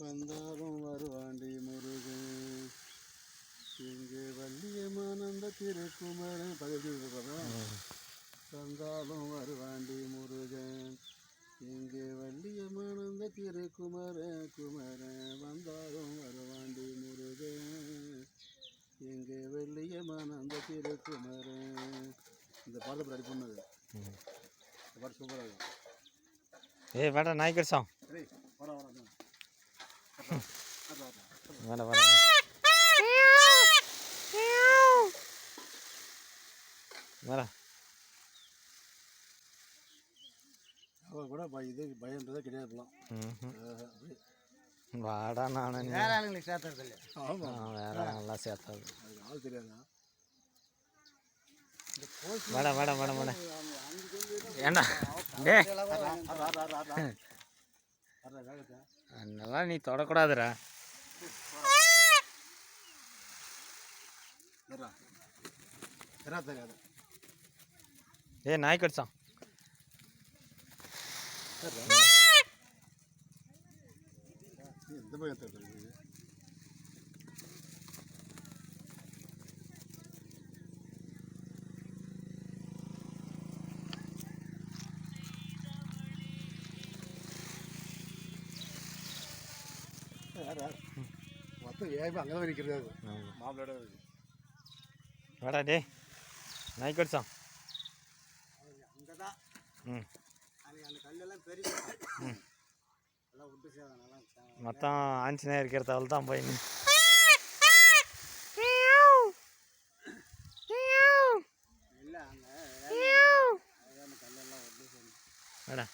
வந்தாலும் வருவாண்டி முருகன் இங்கே வள்ளியமானந்த திருக்குமரன் பகுதி வந்தாலும் வருவாண்டி முருகன் இங்கே வள்ளியமானந்த திருக்குமரன் குமரன் வந்தாலும் வருவாண்டி முருகன் இங்கே வெள்ளியமானந்த திருக்குமரன். இந்த பாட்டு ரெடி பண்ணது இந்த பாட்டு சூப்பராக இருக்கும். ஏய் வேடா நாய் கடிச்சோம் வர வேட வேட வேட அவ கூட இது பயன்றதே கிடையாதுலாம். வாடா நானே வேற ஆளுங்களுக்கு சேர்த்தது இல்லை. ஆமாம் வேற நல்லா சேர்த்தாது ஆள் தெரியாதா? வேட வேட வேட வேட ஏண்டா டே அதெல்லாம் நீ தொடக்கூடாதுடா. ஏ நாய் கடிச்சான் எந்த பையன் மொத்தம் ஏன் அங்கே தான் இருக்கிறது மாப்பிளோட வேடா டே நாய் கடிச்சான் அங்கே தான். ம் அந்த கல்லெல்லாம் பெரிய எல்லாம் விட்டு சேதம் மொத்தம் ஆஞ்சநேயர் இருக்கிறதால தான் போய் இல்லை அங்கே கல்லெல்லாம் விட்டு வேடா